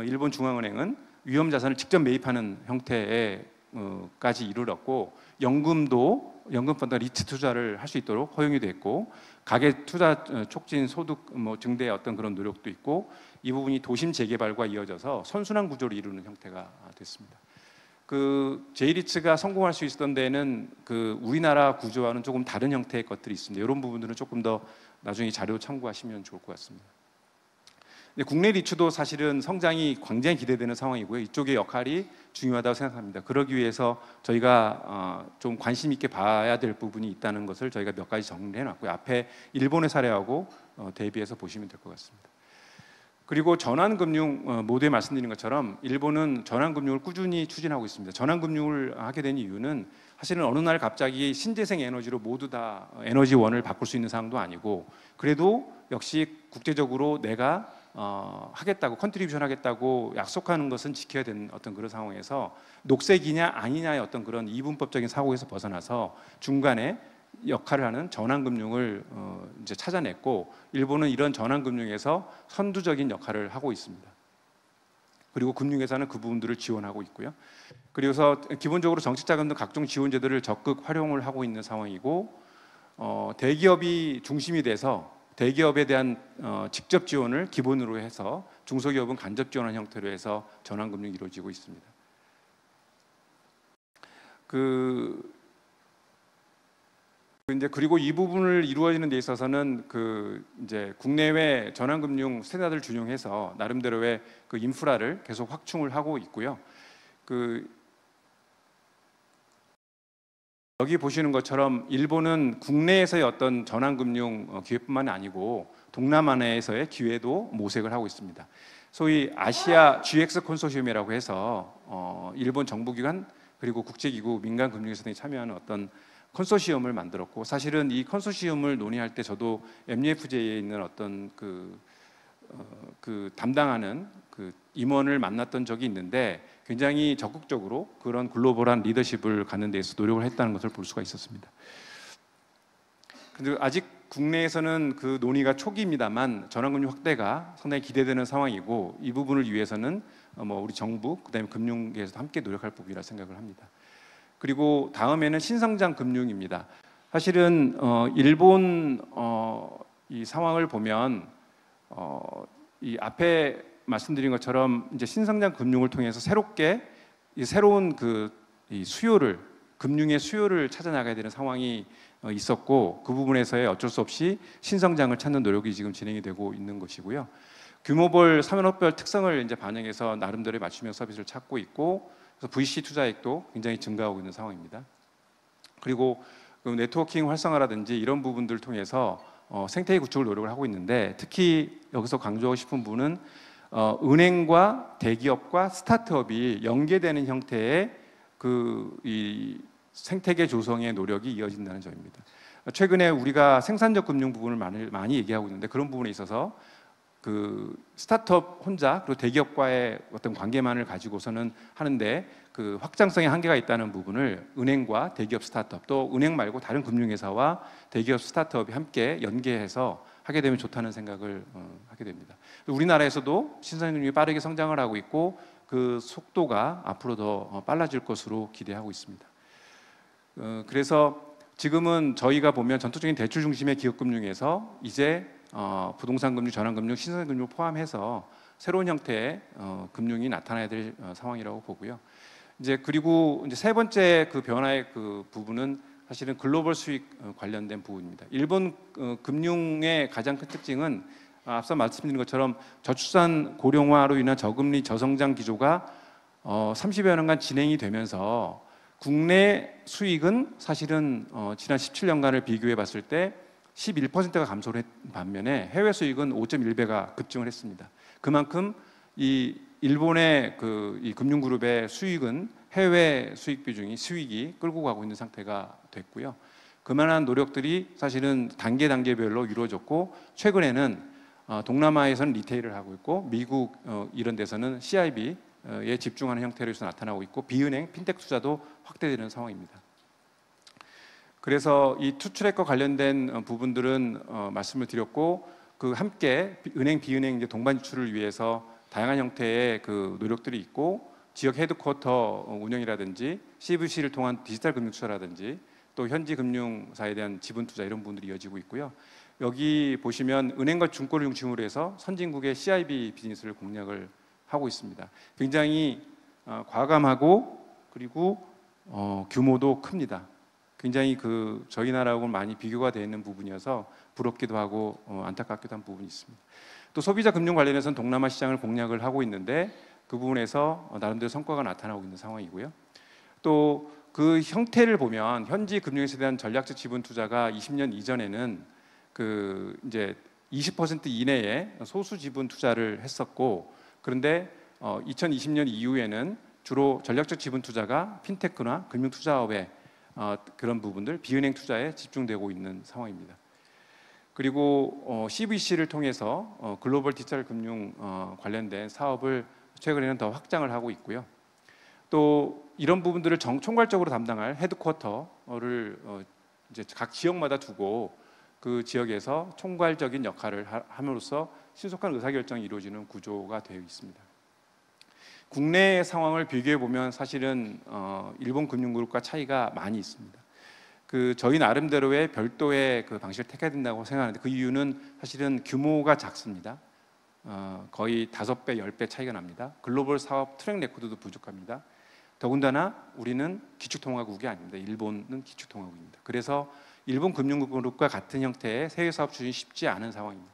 일본 중앙은행은 위험자산을 직접 매입하는 형태에까지 이르렀고, 연금 펀드가 리츠 투자를 할 수 있도록 허용이 됐고, 가계 투자 촉진 소득 증대의 어떤 그런 노력도 있고, 이 부분이 도심 재개발과 이어져서 선순환 구조를 이루는 형태가 됐습니다. J리츠가 성공할 수 있었던 데에는 우리나라 구조와는 조금 다른 형태의 것들이 있습니다. 이런 부분들은 조금 더 나중에 자료 참고하시면 좋을 것 같습니다. 국내 리츠도 사실은 성장이 굉장히 기대되는 상황이고요. 이쪽의 역할이 중요하다고 생각합니다. 그러기 위해서 저희가 좀 관심 있게 봐야 될 부분이 있다는 것을 저희가 몇 가지 정리해 놨고요. 앞에 일본의 사례하고 대비해서 보시면 될 것 같습니다. 그리고 전환금융, 모두에 말씀드린 것처럼 일본은 전환금융을 꾸준히 추진하고 있습니다. 전환금융을 하게 된 이유는 사실은 어느 날 갑자기 신재생 에너지로 모두 다 에너지원을 바꿀 수 있는 상황도 아니고, 그래도 역시 국제적으로 내가 하겠다고, 컨트리뷰션 하겠다고 약속하는 것은 지켜야 되는 어떤 그런 상황에서 녹색이냐 아니냐의 어떤 그런 이분법적인 사고에서 벗어나서 중간에 역할을 하는 전환금융을 이제 찾아냈고, 일본은 이런 전환금융에서 선두적인 역할을 하고 있습니다. 그리고 금융회사는 그 부분들을 지원하고 있고요. 그래서 기본적으로 정책자금 등 각종 지원 제도를 적극 활용을 하고 있는 상황이고, 대기업이 중심이 돼서 대기업에 대한 직접 지원을 기본으로 해서 중소기업은 간접 지원하는 형태로 해서 전환금융이 이루어지고 있습니다. 그리고 이 부분을 이루어지는 데 있어서는 이제 국내외 전환금융 스탠다드를 준용해서 나름대로의 인프라를 계속 확충을 하고 있고요. 여기 보시는 것처럼 일본은 국내에서의 어떤 전환금융 기회뿐만 아니고 동남아시아에서의 기회도 모색을 하고 있습니다. 소위 아시아 GX 컨소시엄이라고 해서 일본 정부기관 그리고 국제기구, 민간금융회사 등이 참여하는 어떤 컨소시엄을 만들었고, 사실은 이 컨소시엄을 논의할 때 저도 MUFJ에 있는 어떤 담당하는 임원을 만났던 적이 있는데, 굉장히 적극적으로 그런 글로벌한 리더십을 갖는 데서 노력을 했다는 것을 볼 수가 있었습니다. 근데 아직 국내에서는 그 논의가 초기입니다만 전환금융 확대가 상당히 기대되는 상황이고 이 부분을 위해서는 뭐 우리 정부 그다음에 금융계에서도 함께 노력할 부분이라 생각을 합니다. 그리고 다음에는 신성장 금융입니다. 사실은 일본 이 상황을 보면 이 앞에 말씀드린 것처럼 이제 신성장 금융을 통해서 새롭게 이 새로운 이 수요를 금융의 수요를 찾아 나가야 되는 상황이 있었고 그 부분에서의 어쩔 수 없이 신성장을 찾는 노력이 지금 진행이 되고 있는 것이고요. 규모별 산업별 특성을 이제 반영해서 나름대로의 맞춤형 서비스를 찾고 있고 그래서 VC 투자액도 굉장히 증가하고 있는 상황입니다. 그리고 그 네트워킹 활성화라든지 이런 부분들을 통해서 생태계 구축을 노력을 하고 있는데 특히 여기서 강조하고 싶은 부분은 은행과 대기업과 스타트업이 연계되는 형태의 이 생태계 조성의 노력이 이어진다는 점입니다. 최근에 우리가 생산적 금융 부분을 많이 얘기하고 있는데 그런 부분에 있어서 그 스타트업 혼자 그리고 대기업과의 어떤 관계만을 가지고서는 하는데 그 확장성의 한계가 있다는 부분을 은행과 대기업 스타트업 또 은행 말고 다른 금융회사와 대기업 스타트업이 함께 연계해서 하게 되면 좋다는 생각을 하게 됩니다. 우리나라에서도 신성금융이 빠르게 성장을 하고 있고 그 속도가 앞으로 더 빨라질 것으로 기대하고 있습니다. 그래서 지금은 저희가 보면 전통적인 대출 중심의 기업금융에서 이제 부동산금융, 전환금융, 신성금융 포함해서 새로운 형태의 금융이 나타나야 될 상황이라고 보고요. 그리고 이제 세 번째 그 변화의 그 부분은 사실은 글로벌 수익 관련된 부분입니다. 일본 금융의 가장 큰 특징은 앞서 말씀드린 것처럼 저출산 고령화로 인한 저금리 저성장 기조가 30여 년간 진행이 되면서 국내 수익은 사실은 지난 17년간을 비교해 봤을 때 11%가 감소를 했 반면에 해외 수익은 5.1배가 급증을 했습니다. 그만큼 이 일본의 이 금융그룹의 수익은 해외 수익 비중이 수익이 끌고 가고 있는 상태가 됐고요. 그만한 노력들이 사실은 단계별로 이루어졌고 최근에는 동남아에서는 리테일을 하고 있고 미국 이런 데서는 CIB에 집중하는 형태로서 나타나고 있고 비은행, 핀텍 투자도 확대되는 상황입니다. 그래서 이 투트랙과 관련된 부분들은 말씀을 드렸고 그 함께 은행, 비은행 이제 동반 지출을 위해서 다양한 형태의 그 노력들이 있고 지역 헤드쿼터 운영이라든지 CVC를 통한 디지털 금융 투자라든지 또 현지 금융사에 대한 지분 투자 이런 부분들이 이어지고 있고요. 여기 보시면 은행과 증권을 중심으로 해서 선진국의 CIB 비즈니스를 공략을 하고 있습니다. 굉장히 과감하고 그리고 규모도 큽니다. 굉장히 저희 나라하고는 많이 비교가 되어 있는 부분이어서 부럽기도 하고 안타깝기도 한 부분이 있습니다. 또 소비자 금융 관련해서는 동남아 시장을 공략을 하고 있는데 그 부분에서 나름대로 성과가 나타나고 있는 상황이고요. 또 그 형태를 보면 현지 금융에서 대한 전략적 지분 투자가 20년 이전에는 이제 20% 이내에 소수 지분 투자를 했었고 그런데 2020년 이후에는 주로 전략적 지분 투자가 핀테크나 금융 투자업에 그런 부분들 비은행 투자에 집중되고 있는 상황입니다. 그리고 CVC를 통해서 글로벌 디지털 금융 관련된 사업을 최근에는 더 확장을 하고 있고요. 또 이런 부분들을 총괄적으로 담당할 헤드쿼터를 이제 각 지역마다 두고 그 지역에서 총괄적인 역할을 함으로써 신속한 의사결정이 이루어지는 구조가 되어 있습니다. 국내 상황을 비교해 보면 사실은 일본 금융그룹과 차이가 많이 있습니다. 저희 나름대로의 별도의 방식을 택해야 된다고 생각하는데 그 이유는 사실은 규모가 작습니다. 거의 5배, 10배 차이가 납니다. 글로벌 사업 트랙 레코드도 부족합니다. 더군다나 우리는 기축통화국이 아닙니다. 일본은 기축통화국입니다. 그래서 일본 금융그룹과 같은 형태의 세계 사업 추진이 쉽지 않은 상황입니다.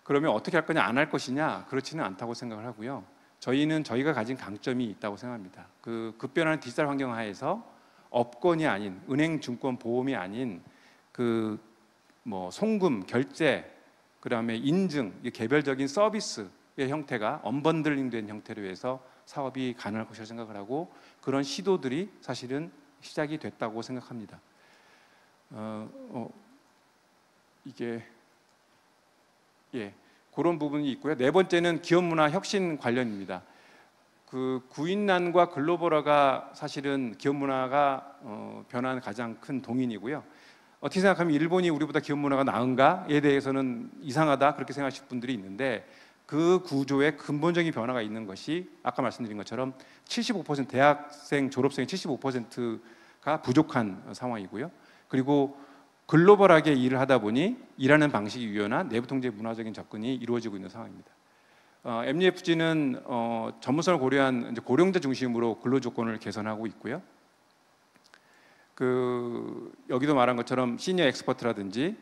그러면 어떻게 할 거냐, 안 할 것이냐? 그렇지는 않다고 생각을 하고요. 저희는 저희가 가진 강점이 있다고 생각합니다. 급변하는 디지털 환경 하에서 업권이 아닌 은행, 증권, 보험이 아닌 송금, 결제, 그다음에 인증, 개별적인 서비스의 형태가 언번들링된 형태로 해서 사업이 가능할 것이라고 생각을 하고 그런 시도들이 사실은 시작이 됐다고 생각합니다. 그런 부분이 있고요. 네 번째는 기업 문화 혁신 관련입니다. 구인난과 글로벌화가 사실은 기업 문화가 변화하는 가장 큰 동인이고요. 어떻게 생각하면 일본이 우리보다 기업 문화가 나은가에 대해서는 이상하다 그렇게 생각하실 분들이 있는데 그 구조에 근본적인 변화가 있는 것이 아까 말씀드린 것처럼 75% 대학생 졸업생의 75%가 부족한 상황이고요. 그리고 글로벌하게 일을 하다 보니 일하는 방식이 유연한 내부 통제 문화적인 접근이 이루어지고 있는 상황입니다. MUFG는 전문성을 고려한 이제 고령자 중심으로 근로 조건을 개선하고 있고요. 여기도 말한 것처럼 시니어 엑스퍼트라든지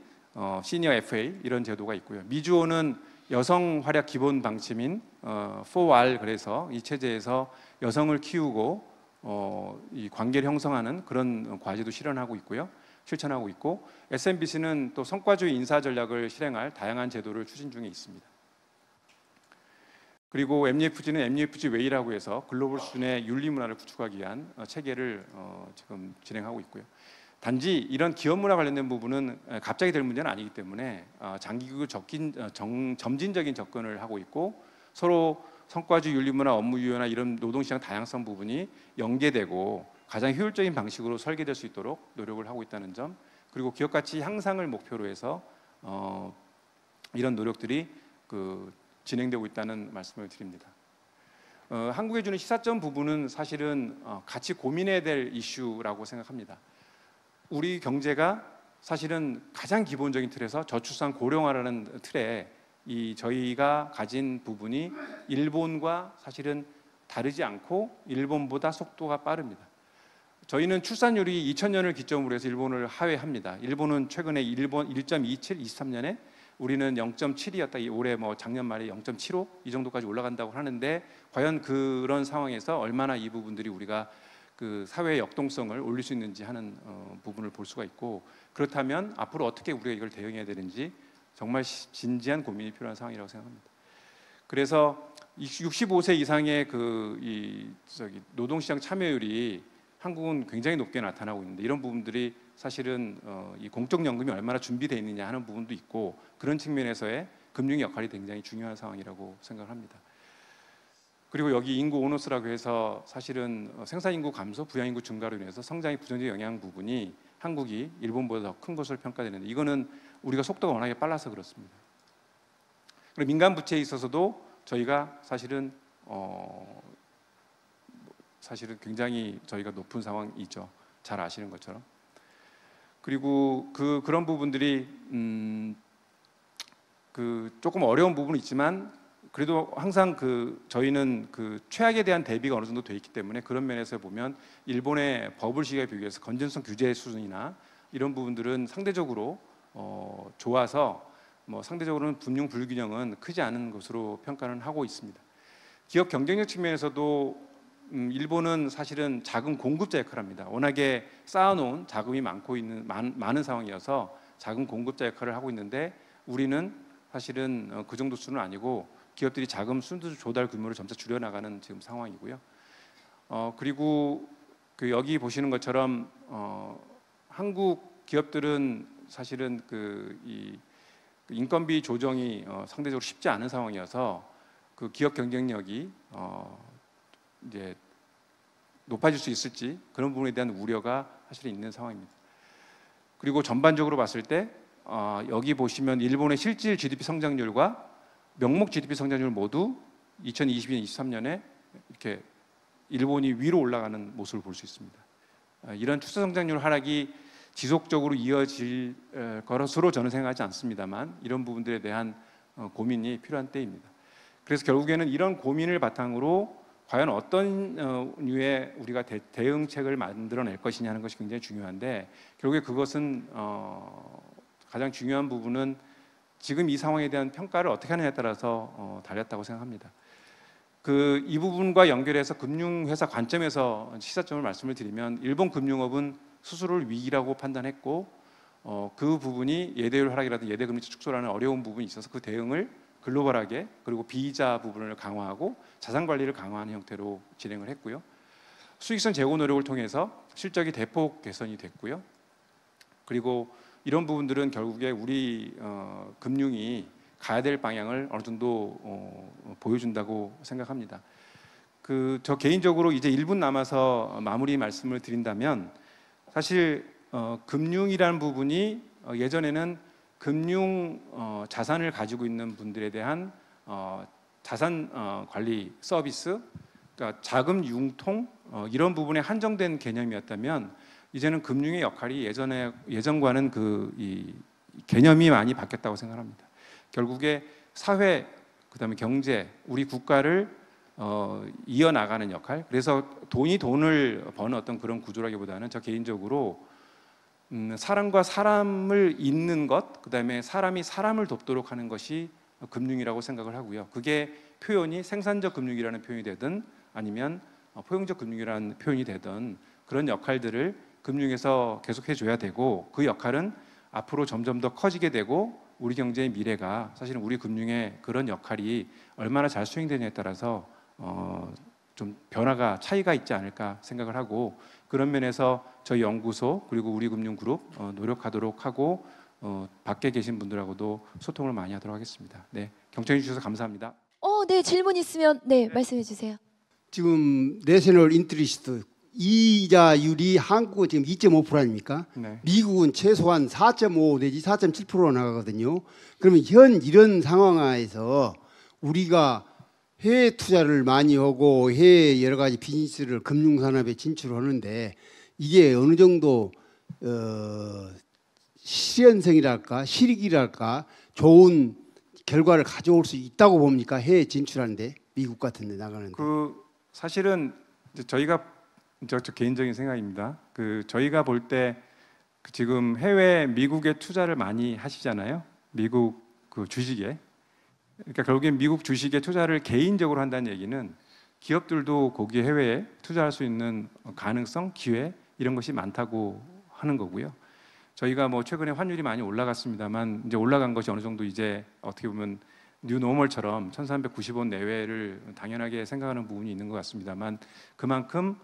시니어 FA 이런 제도가 있고요. 미주호는 여성 활약 기본 방침인 4R, 그래서 이 체제에서 여성을 키우고 이 관계를 형성하는 그런 과제도 실천하고 있고, SMBC는 또 성과주의 인사 전략을 실행할 다양한 제도를 추진 중에 있습니다. 그리고 MUFG는 MUFG 웨이라고 해서 글로벌 수준의 윤리 문화를 구축하기 위한 체계를 지금 진행하고 있고요. 단지 이런 기업 문화 관련된 부분은 갑자기 될 문제는 아니기 때문에 장기적으로 점진적인 접근을 하고 있고, 서로 성과주의 윤리 문화, 업무 유연화 이런 노동시장 다양성 부분이 연계되고 가장 효율적인 방식으로 설계될 수 있도록 노력을 하고 있다는 점, 그리고 기업 가치 향상을 목표로 해서 이런 노력들이 진행되고 있다는 말씀을 드립니다. 한국에 주는 시사점 부분은 사실은 같이 고민해야 될 이슈라고 생각합니다. 우리 경제가 사실은 가장 기본적인 틀에서 저출산 고령화라는 틀에 저희가 가진 부분이 일본과 사실은 다르지 않고 일본보다 속도가 빠릅니다. 저희는 출산율이 2000년을 기점으로 해서 일본을 하회합니다. 일본은 최근에 1.27, 23년에 우리는 0.7이었다. 올해 작년 말에 0.75 이 정도까지 올라간다고 하는데, 과연 그런 상황에서 얼마나 이 부분들이 우리가 사회의 역동성을 올릴 수 있는지 하는 부분을 볼 수가 있고, 그렇다면 앞으로 어떻게 우리가 이걸 대응해야 되는지 정말 진지한 고민이 필요한 상황이라고 생각합니다. 그래서 65세 이상의 노동시장 참여율이 한국은 굉장히 높게 나타나고 있는데, 이런 부분들이 사실은 이 공적연금이 얼마나 준비되어 있느냐 하는 부분도 있고, 그런 측면에서의 금융의 역할이 굉장히 중요한 상황이라고 생각합니다. 그리고 여기 인구 오너스라고 해서 사실은 생산인구 감소, 부양인구 증가로 인해서 성장의 부정적 영향 부분이 한국이 일본보다 더 큰 것으로 평가되는데, 이거는 우리가 속도가 워낙에 빨라서 그렇습니다. 그리고 민간 부채에 있어서도 저희가 사실은 굉장히 저희가 높은 상황이죠. 잘 아시는 것처럼. 그리고 그런 부분들이 조금 어려운 부분은 있지만, 그래도 항상 저희는 최악에 대한 대비가 어느 정도 돼 있기 때문에, 그런 면에서 보면 일본의 버블 시기에 비교해서 건전성 규제 수준이나 이런 부분들은 상대적으로 좋아서 상대적으로는 금융 불균형은 크지 않은 것으로 평가는 하고 있습니다. 기업 경쟁력 측면에서도 일본은 사실은 자금 공급자 역할을 합니다. 워낙에 쌓아놓은 자금이 많은 상황이어서 자금 공급자 역할을 하고 있는데, 우리는 사실은 그 정도 수는 아니고 기업들이 자금 순수 조달 규모를 점차 줄여나가는 지금 상황이고요. 그리고 여기 보시는 것처럼 한국 기업들은 사실은 이 인건비 조정이 상대적으로 쉽지 않은 상황이어서 기업 경쟁력이 이제 높아질 수 있을지, 그런 부분에 대한 우려가 사실은 있는 상황입니다. 그리고 전반적으로 봤을 때 여기 보시면 일본의 실질 GDP 성장률과 명목 GDP 성장률 모두 2022년, 23년에 이렇게 일본이 위로 올라가는 모습을 볼 수 있습니다. 이런 추세 성장률 하락이 지속적으로 이어질 것으로 저는 생각하지 않습니다만, 이런 부분들에 대한 고민이 필요한 때입니다. 그래서 결국에는 이런 고민을 바탕으로 과연 어떤 류의 우리가 대응책을 만들어낼 것이냐는 것이 굉장히 중요한데, 결국에 그것은 가장 중요한 부분은 지금 이 상황에 대한 평가를 어떻게 하느냐에 따라서 달렸다고 생각합니다. 이 부분과 연결해서 금융회사 관점에서 시사점을 말씀을 드리면, 일본 금융업은 수수료를 위기라고 판단했고, 그 부분이 예대율 하락이라든지 예대금리 축소라는 어려운 부분이 있어서 그 대응을 글로벌하게, 그리고 비이자 부분을 강화하고 자산 관리를 강화하는 형태로 진행을 했고요. 수익성 제고 노력을 통해서 실적이 대폭 개선이 됐고요. 그리고 이런 부분들은 결국에 우리 금융이 가야 될 방향을 어느 정도 보여준다고 생각합니다. 저 개인적으로 이제 1분 남아서 마무리 말씀을 드린다면, 사실 금융이라는 부분이 예전에는 금융 자산을 가지고 있는 분들에 대한 자산 관리 서비스, 그러니까 자금 융통 이런 부분에 한정된 개념이었다면 이제는 금융의 역할이 예전과는 이 개념이 많이 바뀌었다고 생각합니다. 결국에 사회, 그다음에 경제, 우리 국가를 이어나가는 역할. 그래서 돈을 버는 어떤 그런 구조라기보다는 저 개인적으로 사람과 사람을 잇는 것, 그다음에 사람이 사람을 돕도록 하는 것이 금융이라고 생각을 하고요. 그게 표현이 생산적 금융이라는 표현이 되든 아니면 포용적 금융이라는 표현이 되든 그런 역할들을 금융에서 계속 해줘야 되고, 그 역할은 앞으로 점점 더 커지게 되고 우리 경제의 미래가 사실은 우리 금융의 그런 역할이 얼마나 잘 수행되냐에 따라서 좀 차이가 있지 않을까 생각을 하고, 그런 면에서 저희 연구소 그리고 우리 금융그룹 노력하도록 하고 밖에 계신 분들하고도 소통을 많이 하도록 하겠습니다. 네, 경청해 주셔서 감사합니다. 네, 질문 있으면 말씀해 주세요. 지금 내셔널 인트리스트 이자율이 한국은 지금 2.5% 아닙니까? 네. 미국은 최소한 4.5 내지 4.7% 나가거든요. 그러면 현 이런 상황하에서 우리가 해외 투자를 많이 하고 해외 여러 가지 비즈니스를 금융산업에 진출하는데 이게 어느 정도 실현성이랄까 실익이랄까 좋은 결과를 가져올 수 있다고 봅니까? 해외 진출하는데 미국 같은 데 나가는데. 사실은 저희가 저 개인적인 생각입니다. 저희가 볼 때 지금 해외 미국에 투자를 많이 하시잖아요. 미국 주식에. 그러니까 결국엔 미국 주식에 투자를 개인적으로 한다는 얘기는 기업들도 거기에 해외에 투자할 수 있는 가능성, 기회 이런 것이 많다고 하는 거고요. 저희가 최근에 환율이 많이 올라갔습니다만 이제 올라간 것이 어느 정도 이제 어떻게 보면 뉴노멀처럼 1,390원 내외를 당연하게 생각하는 부분이 있는 것 같습니다만, 그만큼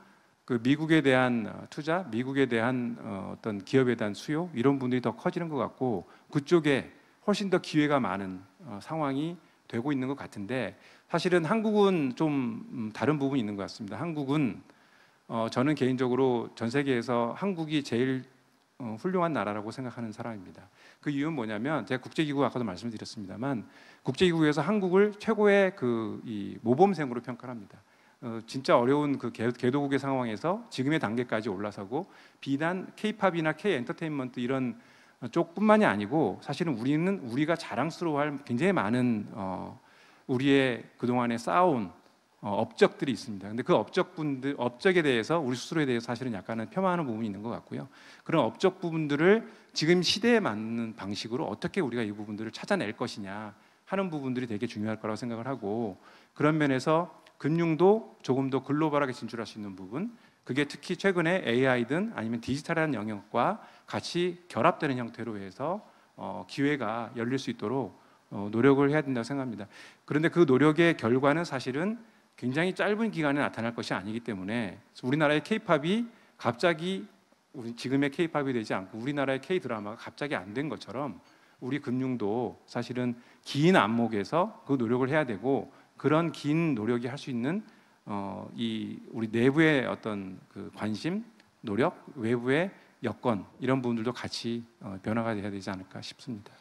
미국에 대한 투자, 미국에 대한 어떤 기업에 대한 수요 이런 부분들이 더 커지는 것 같고 그쪽에 훨씬 더 기회가 많은 상황이 되고 있는 것 같은데, 사실은 한국은 좀 다른 부분이 있는 것 같습니다. 한국은 저는 개인적으로 전 세계에서 한국이 제일 훌륭한 나라라고 생각하는 사람입니다. 그 이유는 뭐냐면 제가 국제기구 아까도 말씀드렸습니다만 국제기구에서 한국을 최고의 이 모범생으로 평가합니다. 진짜 어려운 개도국의 상황에서 지금의 단계까지 올라서고 비단 K-팝이나 K-엔터테인먼트 이런 쪽뿐만이 아니고 사실은 우리가 자랑스러워할 굉장히 많은 우리의 그동안에 쌓아온 업적들이 있습니다. 근데 그 업적에 대해서 우리 스스로에 대해서 사실은 약간은 폄하하는 부분이 있는 것 같고요. 그런 업적 부분들을 지금 시대에 맞는 방식으로 어떻게 우리가 이 부분들을 찾아낼 것이냐 하는 부분들이 되게 중요할 거라고 생각을 하고, 그런 면에서 금융도 조금 더 글로벌하게 진출할 수 있는 부분, 그게 특히 최근에 AI든 아니면 디지털한 영역과 같이 결합되는 형태로 해서 기회가 열릴 수 있도록 노력을 해야 된다고 생각합니다. 그런데 그 노력의 결과는 사실은 굉장히 짧은 기간에 나타날 것이 아니기 때문에 우리나라의 K-팝이 갑자기 지금의 K-팝이 되지 않고 우리나라의 K-드라마가 갑자기 안 된 것처럼 우리 금융도 사실은 긴 안목에서 그 노력을 해야 되고, 그런 긴 노력이 할 수 있는 우리 내부의 어떤 관심, 노력, 외부의 여건 이런 부분들도 같이 변화가 돼야 되지 않을까 싶습니다.